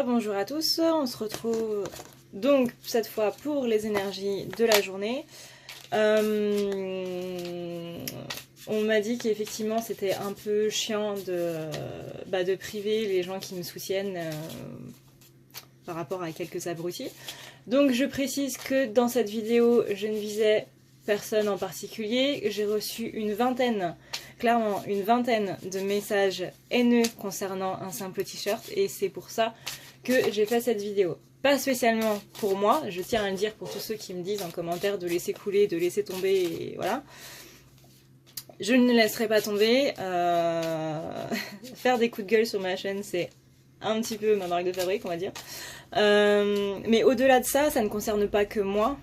Rebonjour à tous, on se retrouve donc cette fois pour les énergies de la journée. On m'a dit qu'effectivement c'était un peu chiant de priver les gens qui me soutiennent par rapport à quelques abrutis. Donc je précise que dans cette vidéo je ne visais personne en particulier. J'ai reçu une vingtaine de messages haineux concernant un simple t-shirt et c'est pour ça que j'ai fait cette vidéo. Pas spécialement pour moi, je tiens à le dire pour tous ceux qui me disent en commentaire de laisser couler, de laisser tomber, et voilà. Je ne laisserai pas tomber. Faire des coups de gueule sur ma chaîne, c'est un petit peu ma marque de fabrique, on va dire. Mais au-delà de ça, ça ne concerne pas que moi.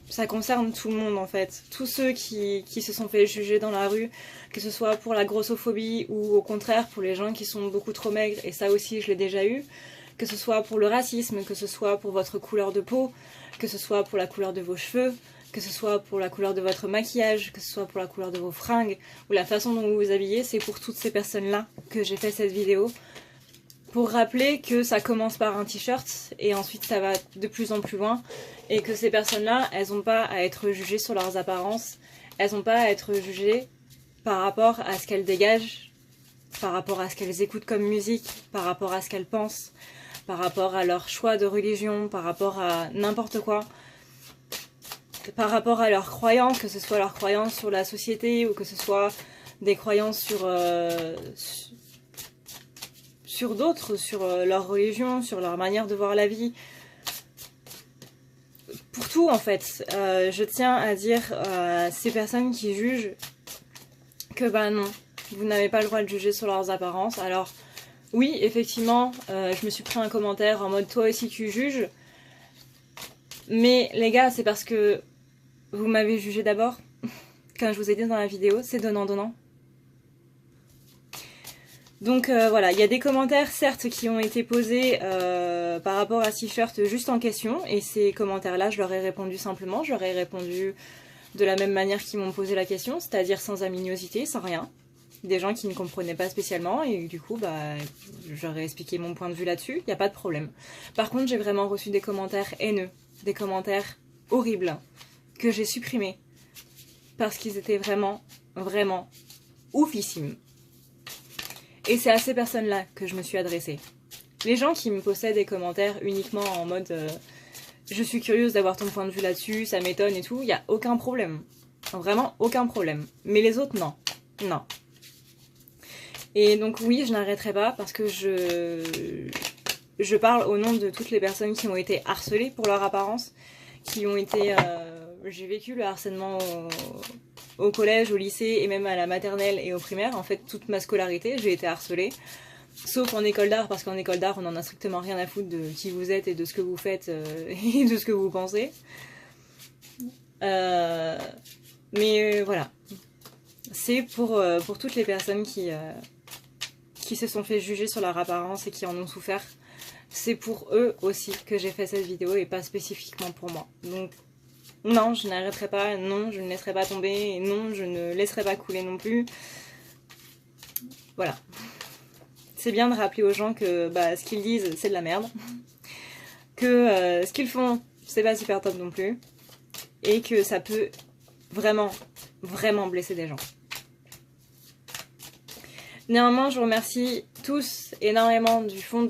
Ça concerne tout le monde en fait. Tous ceux qui se sont fait juger dans la rue, que ce soit pour la grossophobie ou au contraire pour les gens qui sont beaucoup trop maigres, et ça aussi je l'ai déjà eu. Que ce soit pour le racisme, que ce soit pour votre couleur de peau, que ce soit pour la couleur de vos cheveux, que ce soit pour la couleur de votre maquillage, que ce soit pour la couleur de vos fringues, ou la façon dont vous vous habillez, c'est pour toutes ces personnes-là que j'ai fait cette vidéo. Pour rappeler que ça commence par un t-shirt, et ensuite ça va de plus en plus loin, et que ces personnes-là, elles n'ont pas à être jugées sur leurs apparences, elles n'ont pas à être jugées par rapport à ce qu'elles dégagent, par rapport à ce qu'elles écoutent comme musique, par rapport à ce qu'elles pensent, par rapport à leur choix de religion, par rapport à n'importe quoi, par rapport à leurs croyances, que ce soit leurs croyances sur la société ou que ce soit des croyances sur d'autres, sur leur religion, sur leur manière de voir la vie. Pour tout en fait, je tiens à dire à ces personnes qui jugent que bah non, vous n'avez pas le droit de juger sur leurs apparences. Alors oui, effectivement, je me suis pris un commentaire en mode toi aussi tu juges. Mais les gars, c'est parce que vous m'avez jugé d'abord. Quand je vous ai dit dans la vidéo, c'est donnant-donnant. Donc voilà, il y a des commentaires certes qui ont été posés par rapport à ce t-shirt juste en question. Et ces commentaires-là, je leur ai répondu simplement. Je leur ai répondu de la même manière qu'ils m'ont posé la question, c'est-à-dire sans aminosité, sans rien. Des gens qui ne comprenaient pas spécialement et du coup bah j'aurais expliqué mon point de vue là-dessus, il n'y a pas de problème. Par contre j'ai vraiment reçu des commentaires haineux, des commentaires horribles que j'ai supprimés parce qu'ils étaient vraiment oufissimes. Et c'est à ces personnes-là que je me suis adressée. Les gens qui me postaient des commentaires uniquement en mode je suis curieuse d'avoir ton point de vue là-dessus, ça m'étonne et tout, il n'y a aucun problème. Vraiment aucun problème. Mais les autres non. Non. Et donc oui, je n'arrêterai pas parce que je parle au nom de toutes les personnes qui ont été harcelées pour leur apparence, qui ont été... j'ai vécu le harcèlement au collège, au lycée et même à la maternelle et au primaire. En fait, toute ma scolarité, j'ai été harcelée. Sauf en école d'art, parce qu'en école d'art, on n'en a strictement rien à foutre de qui vous êtes et de ce que vous faites et de ce que vous pensez. Mais voilà. C'est pour toutes les personnes qui se sont fait juger sur leur apparence et qui en ont souffert. C'est pour eux aussi que j'ai fait cette vidéo et pas spécifiquement pour moi. Donc non, je n'arrêterai pas, non, je ne laisserai pas tomber, et non, je ne laisserai pas couler non plus. Voilà. C'est bien de rappeler aux gens que bah, ce qu'ils disent, c'est de la merde. Que ce qu'ils font, c'est pas super top non plus. Et que ça peut vraiment blesser des gens. Néanmoins, je vous remercie tous énormément du fond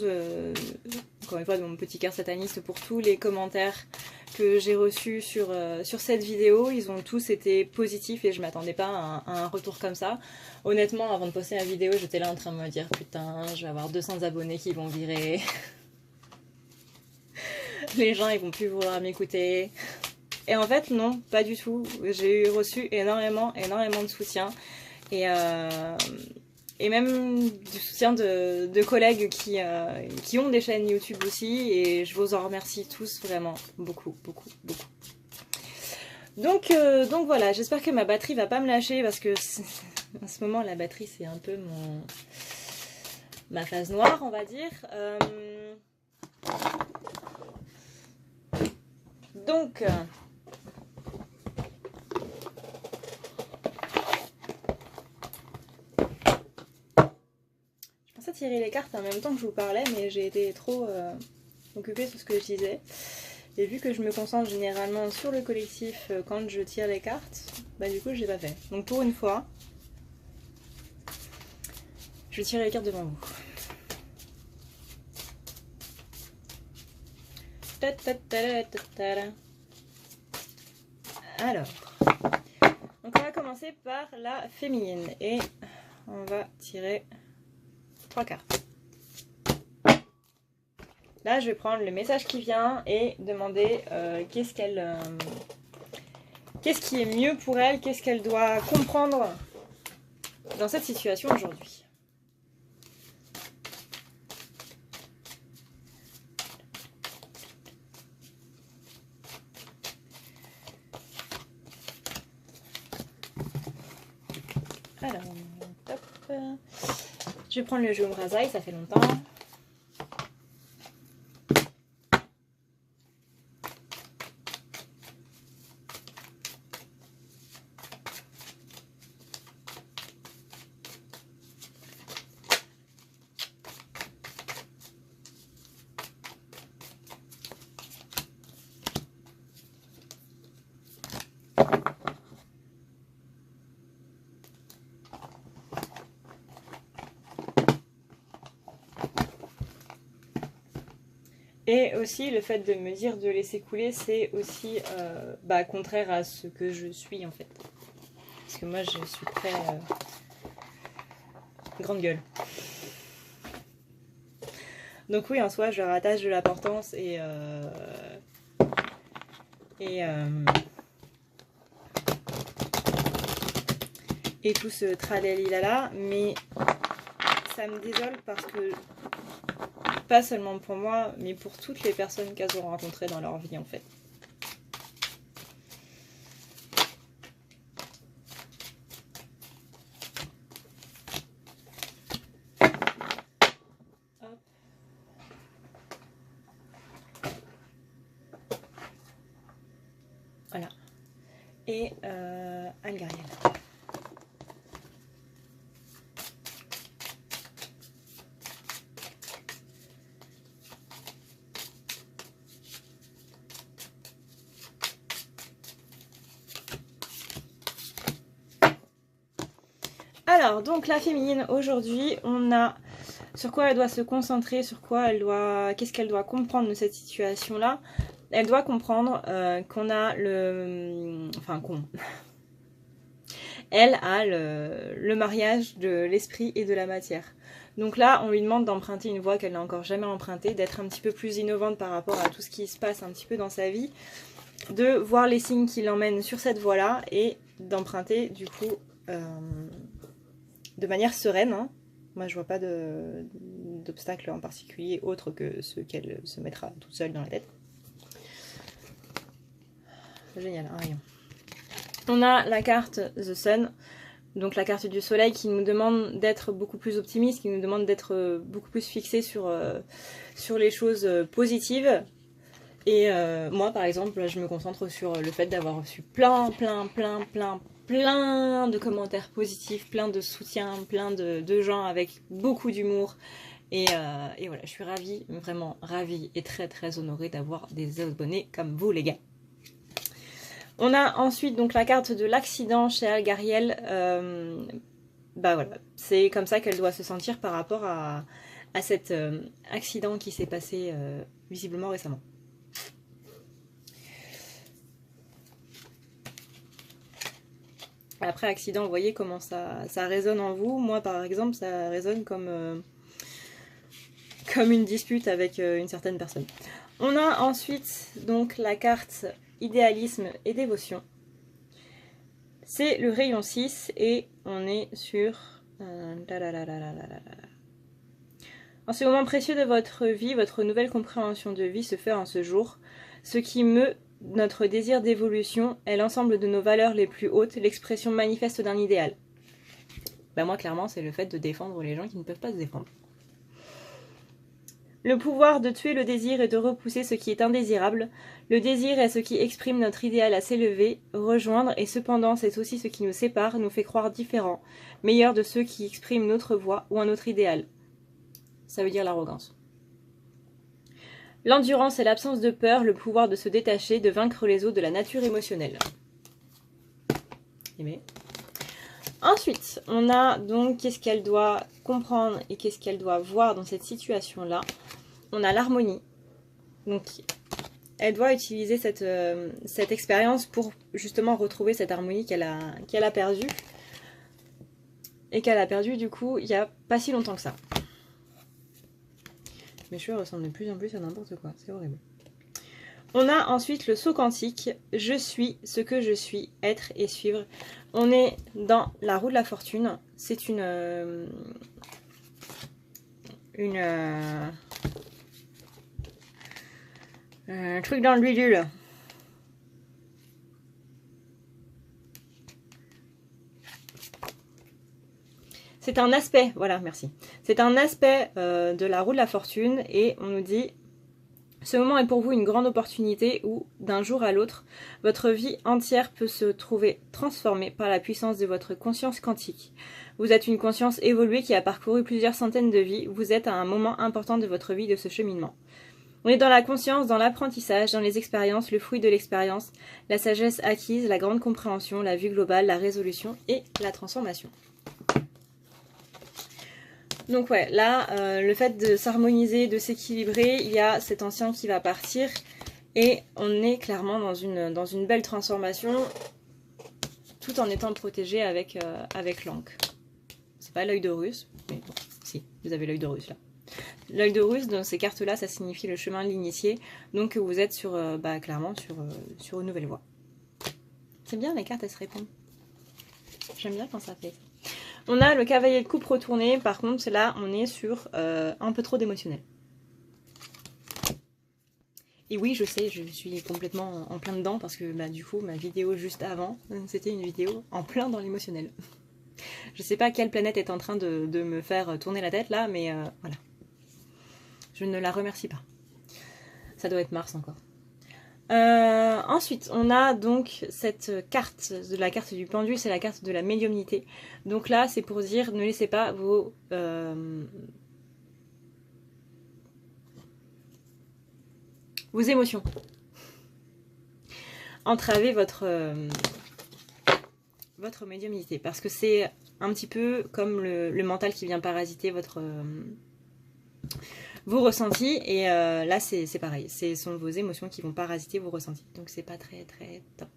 encore une fois, de mon petit cœur sataniste pour tous les commentaires que j'ai reçus sur cette vidéo. Ils ont tous été positifs et je m'attendais pas à un retour comme ça. Honnêtement, avant de poster la vidéo, j'étais là en train de me dire putain, je vais avoir 200 abonnés qui vont virer. Les gens, ils vont plus vouloir m'écouter. Et en fait, non, pas du tout. J'ai reçu énormément de soutien. Et même du soutien de collègues qui ont des chaînes YouTube aussi. Et je vous en remercie tous vraiment beaucoup. Donc voilà, j'espère que ma batterie va pas me lâcher parce que en ce moment la batterie c'est un peu ma phase noire on va dire. Donc... tirer les cartes en même temps que je vous parlais, mais j'ai été trop occupée sur ce que je disais. Et vu que je me concentre généralement sur le collectif quand je tire les cartes, bah du coup je l'ai pas fait. Donc pour une fois, je tire les cartes devant vous. Alors, donc on va commencer par la féminine et on va tirer 3 cartes. Là, je vais prendre le message qui vient et demander qu'est-ce qui est mieux pour elle, qu'est-ce qu'elle doit comprendre dans cette situation aujourd'hui. Alors, top. Je vais prendre le jeu Ombrazaï, ça fait longtemps. Et aussi le fait de me dire de laisser couler, c'est aussi contraire à ce que je suis en fait. Parce que moi je suis très grande gueule. Donc oui, en soi je rattache de l'importance et tout ce tralali-lala, mais ça me désole parce que pas seulement pour moi, mais pour toutes les personnes qu'elles ont rencontrées dans leur vie en fait. Hop. Voilà. Et Algariel. Alors, donc la féminine, aujourd'hui, on a sur quoi elle doit se concentrer, sur quoi elle doit, qu'est-ce qu'elle doit comprendre de cette situation-là. Elle doit comprendre qu'on a le... Enfin, elle a le mariage de l'esprit et de la matière. Donc là, on lui demande d'emprunter une voie qu'elle n'a encore jamais empruntée, d'être un petit peu plus innovante par rapport à tout ce qui se passe un petit peu dans sa vie, de voir les signes qui l'emmènent sur cette voie-là et d'emprunter du coup... de manière sereine, hein. Moi je vois pas d'obstacle en particulier autre que ceux qu'elle se mettra toute seule dans la tête. Génial, un rayon. On a la carte The Sun, donc la carte du soleil qui nous demande d'être beaucoup plus optimiste, qui nous demande d'être beaucoup plus fixé sur les choses positives. Et moi par exemple, je me concentre sur le fait d'avoir reçu plein de commentaires positifs, plein de soutien, plein de gens avec beaucoup d'humour. Et voilà, je suis ravie, vraiment ravie et très très honorée d'avoir des abonnés comme vous les gars. On a ensuite donc la carte de l'accident chez Algariel. Voilà, c'est comme ça qu'elle doit se sentir par rapport à cet accident qui s'est passé visiblement récemment. Après accident, vous voyez comment ça résonne en vous. Moi par exemple, ça résonne comme une dispute avec une certaine personne. On a ensuite donc la carte idéalisme et dévotion. C'est le rayon 6 et on est sur... En ce moment précieux de votre vie, votre nouvelle compréhension de vie se fait en ce jour. Ce qui meut notre désir d'évolution est l'ensemble de nos valeurs les plus hautes, l'expression manifeste d'un idéal. Moi, clairement, c'est le fait de défendre les gens qui ne peuvent pas se défendre. Le pouvoir de tuer le désir et de repousser ce qui est indésirable. Le désir est ce qui exprime notre idéal à s'élever, rejoindre, et cependant c'est aussi ce qui nous sépare, nous fait croire différents, meilleurs de ceux qui expriment notre voix ou un autre idéal. Ça veut dire l'arrogance. L'endurance et l'absence de peur, le pouvoir de se détacher, de vaincre les eaux de la nature émotionnelle. Aimé. Ensuite, on a donc qu'est-ce qu'elle doit comprendre et qu'est-ce qu'elle doit voir dans cette situation-là. On a l'harmonie. Donc, elle doit utiliser cette expérience pour justement retrouver cette harmonie qu'elle a perdue. Et qu'elle a perdue du coup il n'y a pas si longtemps que ça. Mes cheveux ressemblent de plus en plus à n'importe quoi, c'est horrible. On a ensuite le saut quantique, je suis ce que je suis, être et suivre. On est dans la roue de la fortune, c'est un truc dans le bidule. C'est un aspect, voilà, merci. C'est un aspect de la roue de la fortune et on nous dit « Ce moment est pour vous une grande opportunité où, d'un jour à l'autre, votre vie entière peut se trouver transformée par la puissance de votre conscience quantique. Vous êtes une conscience évoluée qui a parcouru plusieurs centaines de vies. Vous êtes à un moment important de votre vie de ce cheminement. On est dans la conscience, dans l'apprentissage, dans les expériences, le fruit de l'expérience, la sagesse acquise, la grande compréhension, la vue globale, la résolution et la transformation. » Donc ouais, là, le fait de s'harmoniser, de s'équilibrer, il y a cet ancien qui va partir et on est clairement dans une belle transformation tout en étant protégé avec l'encre. C'est pas l'œil de Russe, mais bon, si, vous avez l'œil de Russe là. L'œil de Russe, dans ces cartes-là, ça signifie le chemin de l'initié, donc vous êtes clairement sur une nouvelle voie. C'est bien, les cartes, elles se répondent. J'aime bien quand ça fait. On a le cavalier de coupe retourné, par contre là on est sur un peu trop d'émotionnel. Et oui je sais, je suis complètement en plein dedans parce que du coup ma vidéo juste avant, c'était une vidéo en plein dans l'émotionnel. Je sais pas quelle planète est en train de me faire tourner la tête là, mais voilà. Je ne la remercie pas. Ça doit être Mars encore. Ensuite, on a donc cette carte, de la carte du pendule, c'est la carte de la médiumnité. Donc là, c'est pour dire, ne laissez pas vos émotions entraver votre médiumnité. Parce que c'est un petit peu comme le mental qui vient parasiter vos ressentis, et là c'est pareil, ce sont vos émotions qui vont parasiter vos ressentis, donc c'est pas très top,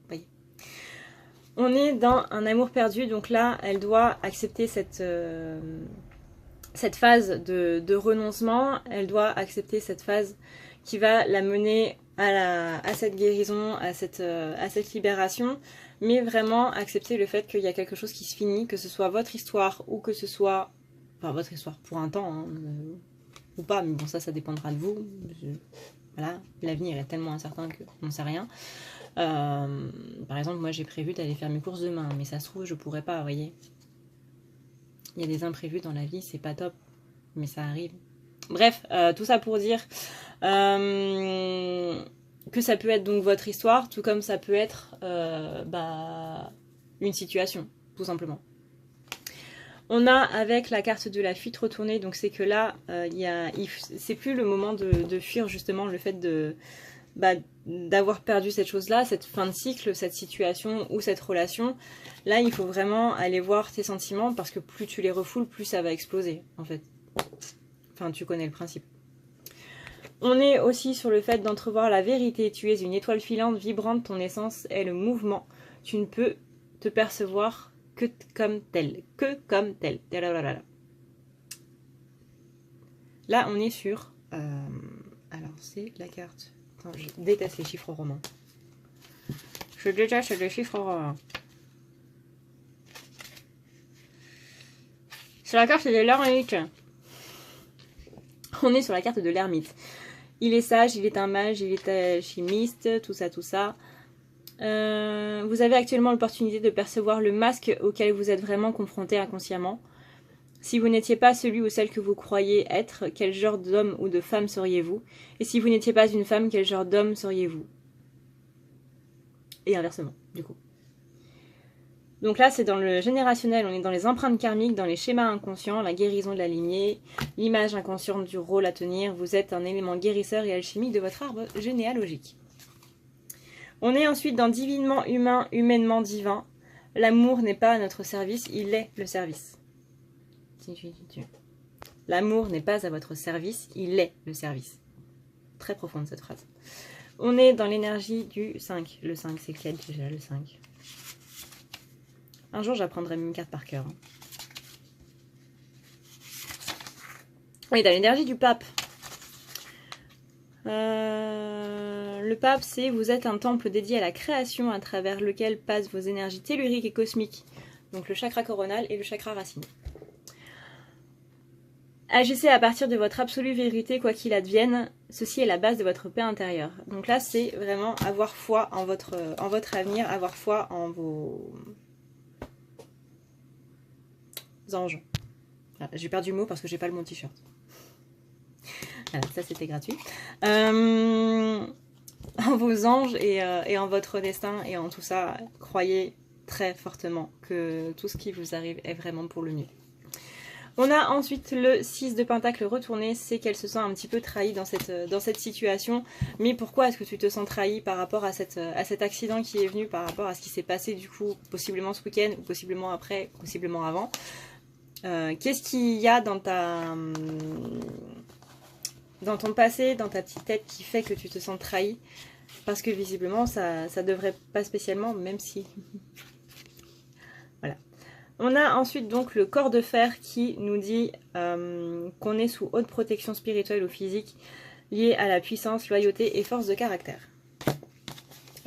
voyez. On est dans un amour perdu, donc là elle doit accepter cette phase de renoncement, elle doit accepter cette phase qui va la mener à cette guérison, à cette libération, mais vraiment accepter le fait qu'il y a quelque chose qui se finit, que ce soit votre histoire ou que ce soit, enfin votre histoire pour un temps, hein, ou pas, mais bon ça dépendra de vous. Voilà, l'avenir est tellement incertain qu'on ne sait rien. Par exemple, moi j'ai prévu d'aller faire mes courses demain, mais ça se trouve je pourrais pas, vous voyez. Il y a des imprévus dans la vie, c'est pas top, mais ça arrive. Bref, tout ça pour dire que ça peut être donc votre histoire, tout comme ça peut être une situation, tout simplement. On a avec la carte de la fuite retournée, donc c'est que là, c'est plus le moment de fuir justement le fait d'avoir perdu cette chose-là, cette fin de cycle, cette situation ou cette relation. Là, il faut vraiment aller voir tes sentiments parce que plus tu les refoules, plus ça va exploser en fait. Enfin, tu connais le principe. On est aussi sur le fait d'entrevoir la vérité. Tu es une étoile filante, vibrante, ton essence est le mouvement. Tu ne peux te percevoir que comme tel. Que comme tel. Là, on est sur... alors, c'est la carte... Attends, je déteste les chiffres romains. Je déteste les chiffres romains. C'est la carte de l'ermite. On est sur la carte de l'ermite. Il est sage, il est un mage, il est alchimiste, tout ça, tout ça. Vous avez actuellement l'opportunité de percevoir le masque auquel vous êtes vraiment confronté inconsciemment. Si vous n'étiez pas celui ou celle que vous croyez être, quel genre d'homme ou de femme seriez-vous? Et si vous n'étiez pas une femme, quel genre d'homme seriez-vous? Et inversement, du coup. Donc là, c'est dans le générationnel, on est dans les empreintes karmiques, dans les schémas inconscients, la guérison de la lignée, l'image inconsciente du rôle à tenir. Vous êtes un élément guérisseur et alchimique de votre arbre généalogique. On est ensuite dans divinement humain, humainement divin. L'amour n'est pas à notre service, il est le service. L'amour n'est pas à votre service, il est le service. Très profonde cette phrase. On est dans l'énergie du 5. Le 5, c'est quel déjà, le 5? Un jour, j'apprendrai mes cartes par cœur. On est dans l'énergie du pape. Le pape, c'est vous êtes un temple dédié à la création à travers lequel passent vos énergies telluriques et cosmiques. Donc le chakra coronal et le chakra racine. Agissez à partir de votre absolue vérité, quoi qu'il advienne. Ceci est la base de votre paix intérieure. Donc là, c'est vraiment avoir foi en votre avenir, avoir foi en vos anges. Ah, j'ai perdu le mot parce que j'ai pas le mot t-shirt. Voilà, ça c'était gratuit. En vos anges et en votre destin et en tout ça, croyez très fortement que tout ce qui vous arrive est vraiment pour le mieux. On a ensuite le 6 de Pentacle retourné, c'est qu'elle se sent un petit peu trahie dans cette situation. Mais pourquoi est-ce que tu te sens trahie par rapport à cet accident qui est venu, par rapport à ce qui s'est passé du coup, possiblement ce week-end, ou possiblement après, possiblement avant? Qu'est-ce qu'il y a dans ton passé, dans ta petite tête qui fait que tu te sens trahi? Parce que visiblement, ça devrait pas spécialement, même si... Voilà. On a ensuite donc le corps de fer qui nous dit qu'on est sous haute protection spirituelle ou physique liée à la puissance, loyauté et force de caractère.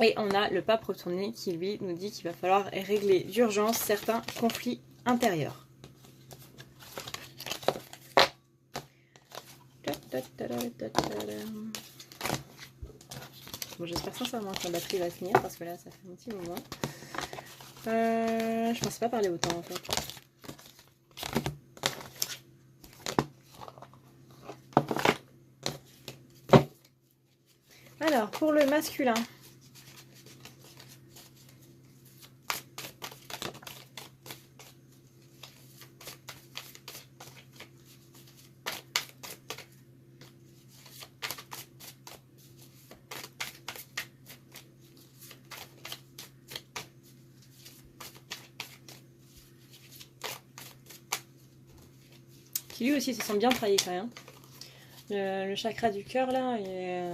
Et on a le pape retourné qui lui nous dit qu'il va falloir régler d'urgence certains conflits intérieurs. Bon, j'espère sincèrement que la batterie va tenir parce que là ça fait un petit moment. Je pensais pas parler autant en fait. Alors pour le masculin. Qui lui aussi se sent bien trahi quand même. Le chakra du cœur là, il est...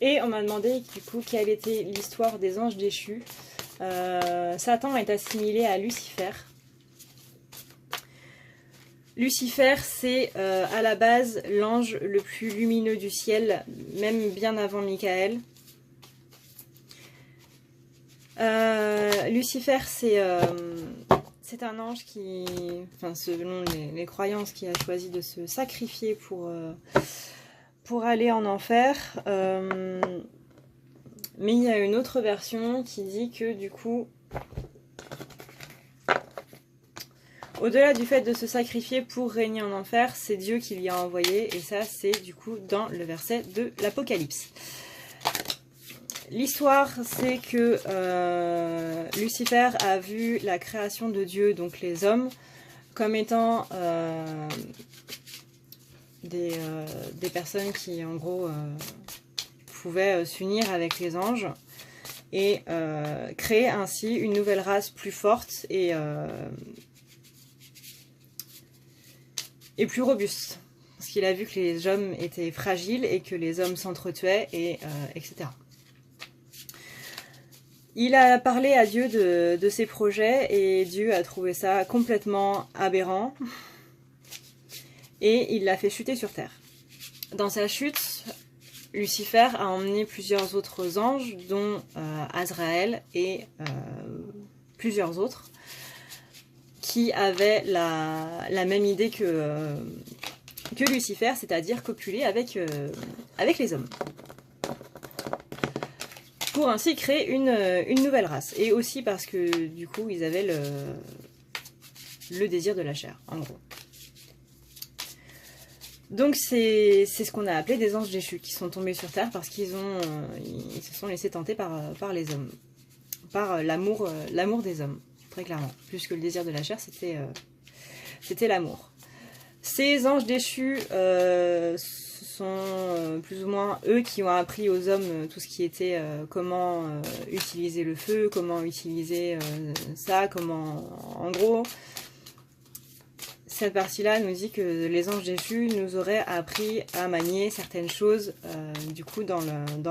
Et on m'a demandé du coup quelle était l'histoire des anges déchus. Satan est assimilé à Lucifer. Lucifer, c'est à la base l'ange le plus lumineux du ciel, même bien avant Michael. Lucifer, c'est un ange qui, enfin, selon les croyances, qui a choisi de se sacrifier pour aller en enfer. Mais il y a une autre version qui dit que du coup, au-delà du fait de se sacrifier pour régner en enfer, c'est Dieu qui l'y a envoyé. Et ça, c'est du coup dans le verset de l'Apocalypse. L'histoire, c'est que Lucifer a vu la création de Dieu, donc les hommes, comme étant des personnes qui, en gros, pouvaient s'unir avec les anges et créer ainsi une nouvelle race plus forte et plus robuste. Parce qu'il a vu que les hommes étaient fragiles et que les hommes s'entretuaient, etc. Il a parlé à Dieu de ses projets et Dieu a trouvé ça complètement aberrant et il l'a fait chuter sur terre. Dans sa chute, Lucifer a emmené plusieurs autres anges, dont Azraël et plusieurs autres, qui avaient la même idée que Lucifer, c'est-à-dire copuler avec les hommes. Pour ainsi créer une nouvelle race. Et aussi parce que du coup, ils avaient le désir de la chair, en gros. Donc c'est ce qu'on a appelé des anges déchus, qui sont tombés sur Terre parce qu'ils se sont laissés tenter par les hommes. Par l'amour des hommes, très clairement. Plus que le désir de la chair, c'était l'amour. Ces anges déchus, ce sont plus ou moins eux qui ont appris aux hommes tout ce qui était comment utiliser le feu, comment utiliser ça, comment... En gros... Cette partie-là nous dit que les anges déchus nous auraient appris à manier certaines choses, du coup, dans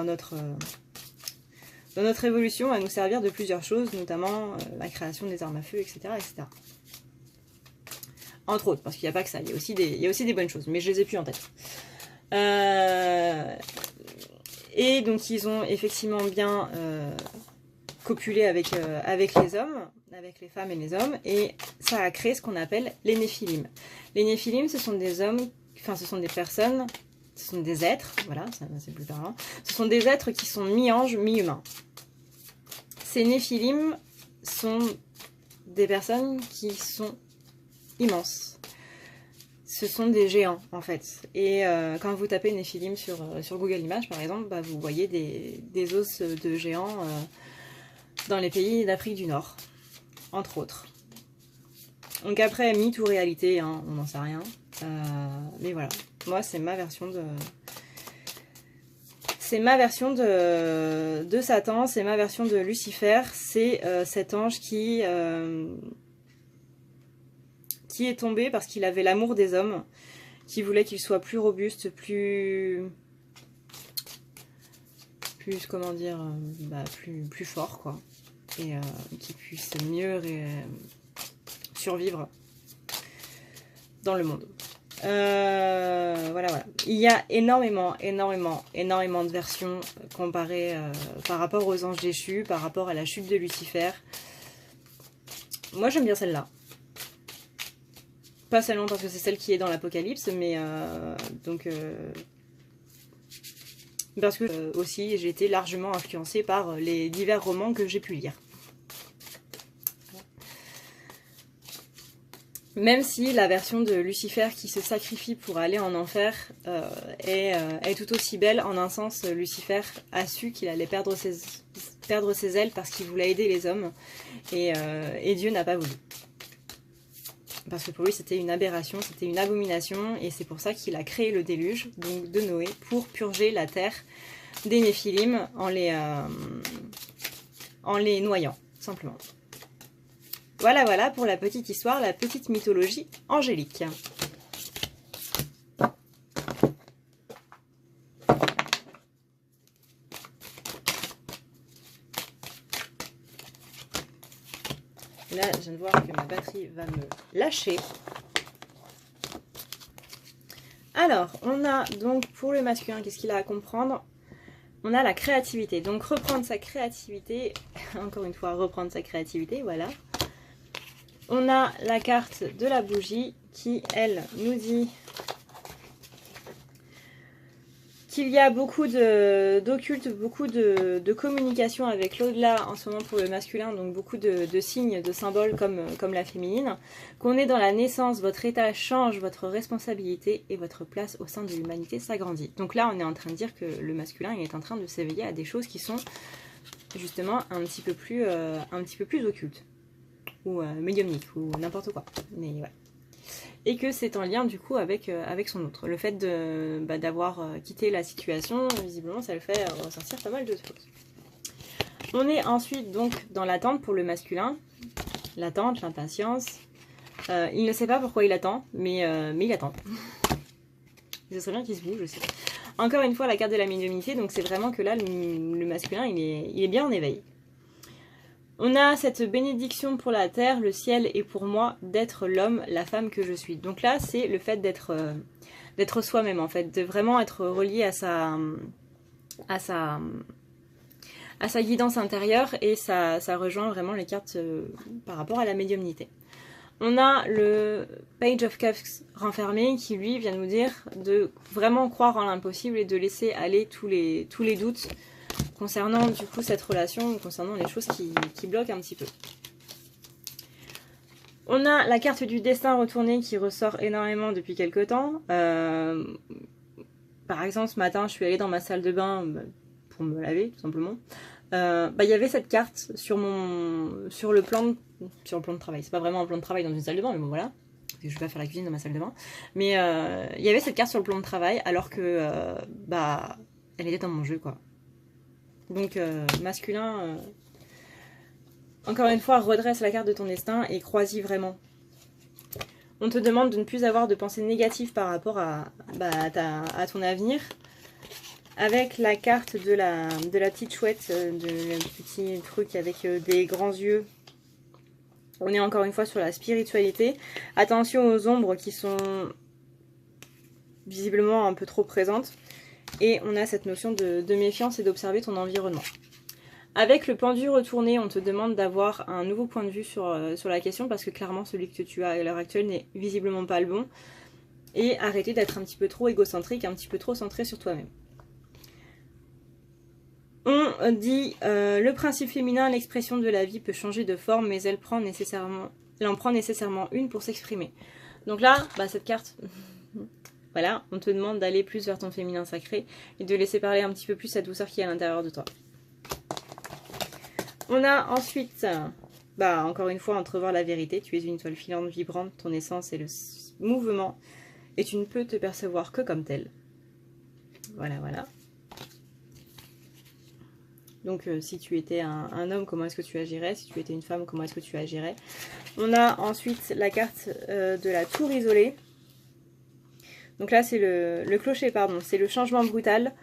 notre évolution, à nous servir de plusieurs choses, notamment la création des armes à feu, etc. etc. Entre autres, parce qu'il n'y a pas que ça, il y a aussi des bonnes choses, mais je les ai plus en tête. Et donc, ils ont effectivement bien copulé avec les hommes, avec les femmes et les hommes, et ça a créé ce qu'on appelle les néphilim. Les néphilim, ce sont des hommes, enfin ce sont des personnes, ce sont des êtres, voilà, c'est plus parlant, ce sont des êtres qui sont mi-anges, mi-humains. Ces néphilim sont des personnes qui sont immenses. Ce sont des géants, en fait. Et quand vous tapez néphilim sur Google Images, par exemple, bah, vous voyez des os de géants dans les pays d'Afrique du Nord, entre autres. Donc après, mythe ou réalité, hein, on n'en sait rien. Mais voilà, moi c'est ma version de... C'est ma version de Satan, c'est ma version de Lucifer. C'est cet ange qui est tombé parce qu'il avait l'amour des hommes, qui voulait qu'ils soient plus robustes, plus comment dire, plus forts, quoi. Et qu'ils puissent mieux survivre dans le monde. Voilà. Il y a énormément de versions comparées par rapport aux anges déchus, par rapport à la chute de Lucifer. Moi j'aime bien celle-là. Pas seulement parce que c'est celle qui est dans l'Apocalypse, mais parce que aussi j'ai été largement influencée par les divers romans que j'ai pu lire. Même si la version de Lucifer qui se sacrifie pour aller en enfer est tout aussi belle, en un sens, Lucifer a su qu'il allait perdre ses ailes parce qu'il voulait aider les hommes, et Dieu n'a pas voulu. Parce que pour lui c'était une aberration, c'était une abomination, et c'est pour ça qu'il a créé le déluge, donc de Noé, pour purger la terre des Néphilim en les noyant, simplement. Voilà pour la petite histoire, la petite mythologie angélique. Là, je viens de voir que ma batterie va me lâcher. Alors, on a donc pour le masculin, qu'est-ce qu'il a à comprendre? On a la créativité. Donc, reprendre sa créativité. Encore une fois, reprendre sa créativité, voilà. On a la carte de la bougie qui, elle, nous dit qu'il y a beaucoup d'occulte, beaucoup de communication avec l'au-delà en ce moment pour le masculin, donc beaucoup de signes, de symboles comme la féminine, qu'on est dans la naissance, votre état change, votre responsabilité et votre place au sein de l'humanité s'agrandit. Donc là, on est en train de dire que le masculin il est en train de s'éveiller à des choses qui sont justement un petit peu plus occultes, ou médiumniques, ou n'importe quoi. Mais ouais. Et que c'est en lien du coup avec son autre. Le fait d'avoir quitté la situation, visiblement ça le fait ressortir pas mal de choses. On est ensuite donc dans l'attente pour le masculin. L'attente, l'impatience. Il ne sait pas pourquoi il attend, mais il attend. Ce serait bien qu'il se bouge aussi. Encore une fois la carte de la médiumnité, donc c'est vraiment que là le masculin il est bien en éveil. On a cette bénédiction pour la terre, le ciel et pour moi d'être l'homme, la femme que je suis. Donc là, c'est le fait d'être d'être soi-même en fait, de vraiment être relié à sa guidance intérieure, et ça rejoint vraiment les cartes par rapport à la médiumnité. On a le Page of Cups renfermé qui lui vient nous dire de vraiment croire en l'impossible et de laisser aller tous les doutes concernant du coup cette relation, concernant les choses qui bloquent un petit peu. On a la carte du destin retourné qui ressort énormément depuis quelques temps. Par exemple, ce matin, je suis allée dans ma salle de bain pour me laver, tout simplement. Il y avait cette carte sur le plan de travail. C'est pas vraiment un plan de travail dans une salle de bain, mais bon voilà. Je vais pas faire la cuisine dans ma salle de bain. Mais il y avait cette carte sur le plan de travail, alors que elle était dans mon jeu, quoi. Donc masculin, encore une fois, redresse la carte de ton destin et crois-y vraiment. On te demande de ne plus avoir de pensées négatives par rapport à ton avenir. Avec la carte de la petite chouette, de petit truc avec des grands yeux. On est encore une fois sur la spiritualité. Attention aux ombres qui sont visiblement un peu trop présentes. Et on a cette notion de méfiance et d'observer ton environnement. Avec le pendu retourné, on te demande d'avoir un nouveau point de vue sur la question, parce que clairement celui que tu as à l'heure actuelle n'est visiblement pas le bon. Et arrêter d'être un petit peu trop égocentrique, un petit peu trop centré sur toi-même. On dit le principe féminin, l'expression de la vie peut changer de forme, mais elle en prend nécessairement une pour s'exprimer. Donc là, cette carte, voilà, on te demande d'aller plus vers ton féminin sacré et de laisser parler un petit peu plus cette douceur qui est à l'intérieur de toi. On a ensuite, encore une fois, entrevoir la vérité. Tu es une étoile filante, vibrante, ton essence est le mouvement et tu ne peux te percevoir que comme tel. Voilà, voilà. Donc si tu étais un homme, comment est-ce que tu agirais? Si tu étais une femme, comment est-ce que tu agirais? On a ensuite la carte de la tour isolée. Donc là c'est le clocher, pardon. C'est le changement brutal.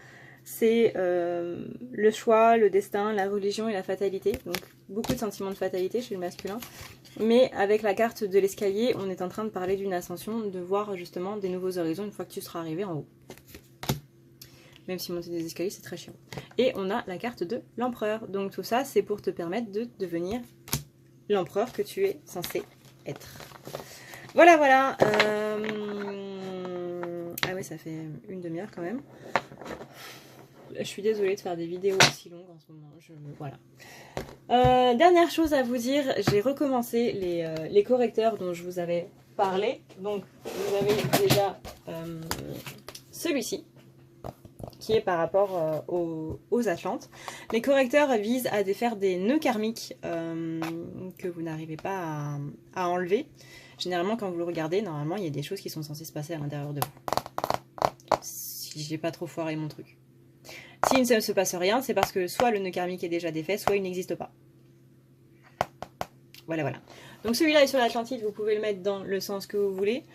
C'est le choix, le destin, la religion et la fatalité. Donc beaucoup de sentiments de fatalité chez le masculin. Mais avec la carte de l'escalier, on est en train de parler d'une ascension, de voir justement des nouveaux horizons une fois que tu seras arrivé en haut. Même si monter des escaliers c'est très chiant. Et on a la carte de l'empereur. Donc tout ça c'est pour te permettre de devenir l'empereur que tu es censé être. Voilà, voilà. Ah ouais, ça fait une demi-heure quand même. Je suis désolée de faire des vidéos aussi longues en ce moment. Voilà. Dernière chose à vous dire, j'ai recommencé les correcteurs dont je vous avais parlé. Donc vous avez déjà celui-ci, qui est par rapport aux Atlantes. Les correcteurs visent à défaire des nœuds karmiques que vous n'arrivez pas à enlever. Généralement, quand vous le regardez, normalement, il y a des choses qui sont censées se passer à l'intérieur de vous. Si j'ai pas trop foiré mon truc. S'il ne se passe rien, c'est parce que soit le nœud karmique est déjà défait, soit il n'existe pas. Voilà, voilà. Donc celui-là est sur l'Atlantide, vous pouvez le mettre dans le sens que vous voulez.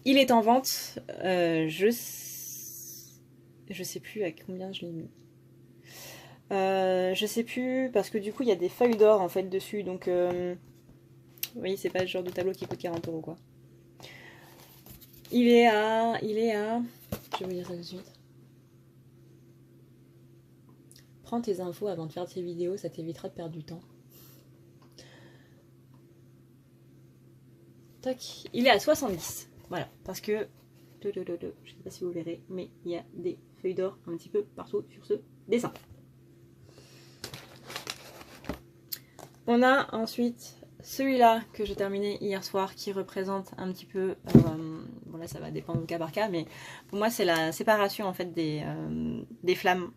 Il est en vente. Je sais plus à combien je l'ai mis. Je sais plus, parce que du coup il y a des feuilles d'or en fait dessus. Donc oui, c'est pas le genre de tableau qui coûte 40 € quoi. Il est à... Je vais vous dire ça tout de suite. Prends tes infos avant de faire tes vidéos, ça t'évitera de perdre du temps. Tac. Il est à 70. Voilà, parce que... Je sais pas si vous verrez, mais il y a des feuilles d'or un petit peu partout sur ce dessin. On a ensuite celui-là que j'ai terminé hier soir qui représente un petit peu, bon là ça va dépendre du cas par cas, mais pour moi c'est la séparation en fait des flammes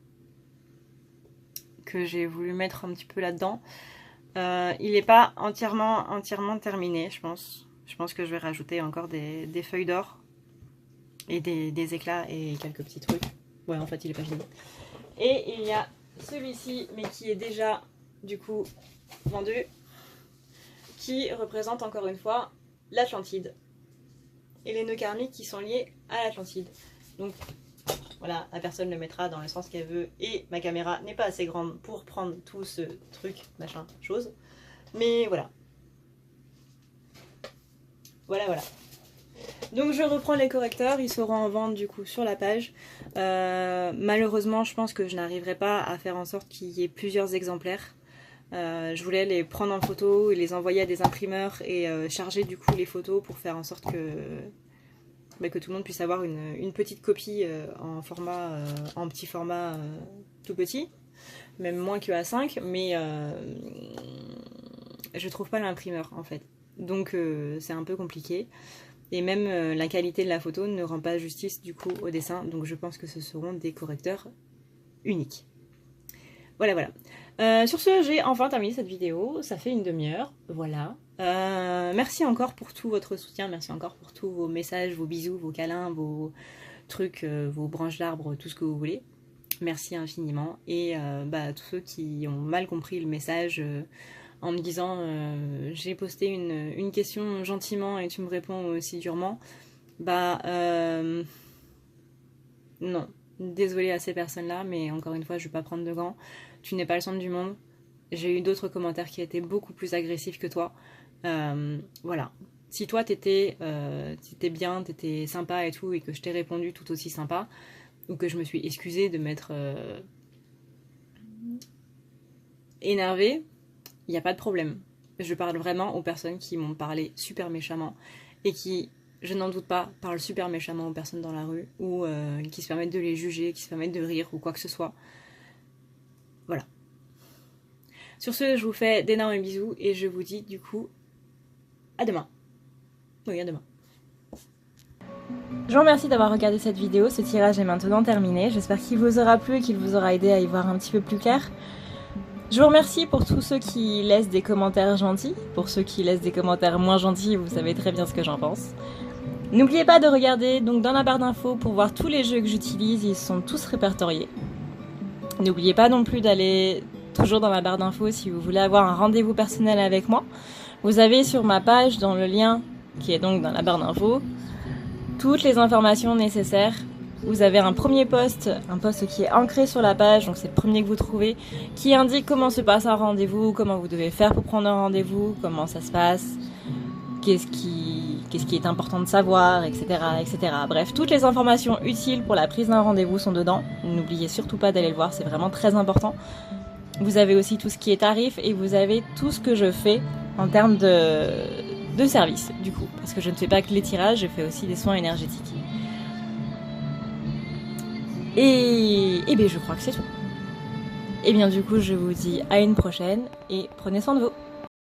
que j'ai voulu mettre un petit peu là-dedans. Il n'est pas entièrement terminé, je pense. Je pense que je vais rajouter encore des feuilles d'or et des éclats et quelques petits trucs. Ouais, en fait il est pas fini. Et il y a celui-ci, mais qui est déjà du coup vendu, qui représente encore une fois l'Atlantide et les nœuds karmiques qui sont liés à l'Atlantide. Donc voilà, la personne le mettra dans le sens qu'elle veut et ma caméra n'est pas assez grande pour prendre tout ce truc, machin, chose. Mais voilà. Voilà, voilà. Donc je reprends les correcteurs, ils seront en vente du coup sur la page. Malheureusement, je pense que je n'arriverai pas à faire en sorte qu'il y ait plusieurs exemplaires. Je voulais les prendre en photo et les envoyer à des imprimeurs et charger du coup les photos pour faire en sorte que tout le monde puisse avoir une petite copie en petit format tout petit, même moins que A5, mais je trouve pas l'imprimeur en fait. Donc c'est un peu compliqué. Et même la qualité de la photo ne rend pas justice du coup au dessin, donc je pense que ce seront des correcteurs uniques. Voilà, voilà. Sur ce, j'ai enfin terminé cette vidéo, ça fait une demi-heure, voilà. Merci encore pour tout votre soutien, merci encore pour tous vos messages, vos bisous, vos câlins, vos trucs, vos branches d'arbres, tout ce que vous voulez. Merci infiniment. Et tous ceux qui ont mal compris le message... en me disant j'ai posté une question gentiment et tu me réponds aussi durement, non, désolée à ces personnes-là, mais encore une fois, je vais pas prendre de gants. Tu n'es pas le centre du monde. J'ai eu d'autres commentaires qui étaient beaucoup plus agressifs que toi. Voilà. Si toi t'étais bien, t'étais sympa et tout, et que je t'ai répondu tout aussi sympa, ou que je me suis excusée de m'être énervée, il n'y a pas de problème. Je parle vraiment aux personnes qui m'ont parlé super méchamment et qui, je n'en doute pas, parlent super méchamment aux personnes dans la rue ou qui se permettent de les juger, qui se permettent de rire ou quoi que ce soit. Voilà. Sur ce, je vous fais d'énormes bisous et je vous dis du coup à demain. Oui, à demain. Je vous remercie d'avoir regardé cette vidéo. Ce tirage est maintenant terminé. J'espère qu'il vous aura plu et qu'il vous aura aidé à y voir un petit peu plus clair. Je vous remercie pour tous ceux qui laissent des commentaires gentils. Pour ceux qui laissent des commentaires moins gentils, vous savez très bien ce que j'en pense. N'oubliez pas de regarder donc dans la barre d'infos pour voir tous les jeux que j'utilise, ils sont tous répertoriés. N'oubliez pas non plus d'aller toujours dans la barre d'infos si vous voulez avoir un rendez-vous personnel avec moi. Vous avez sur ma page, dans le lien qui est donc dans la barre d'infos, toutes les informations nécessaires. Vous avez un premier post, un post qui est ancré sur la page, donc c'est le premier que vous trouvez, qui indique comment se passe un rendez-vous, comment vous devez faire pour prendre un rendez-vous, comment ça se passe, qu'est-ce qui est important de savoir, etc., etc. Bref, toutes les informations utiles pour la prise d'un rendez-vous sont dedans. N'oubliez surtout pas d'aller le voir, c'est vraiment très important. Vous avez aussi tout ce qui est tarif et vous avez tout ce que je fais en termes de service, du coup. Parce que je ne fais pas que les tirages, je fais aussi des soins énergétiques. Et bien je crois que c'est tout. Et bien du coup je vous dis à une prochaine et prenez soin de vous.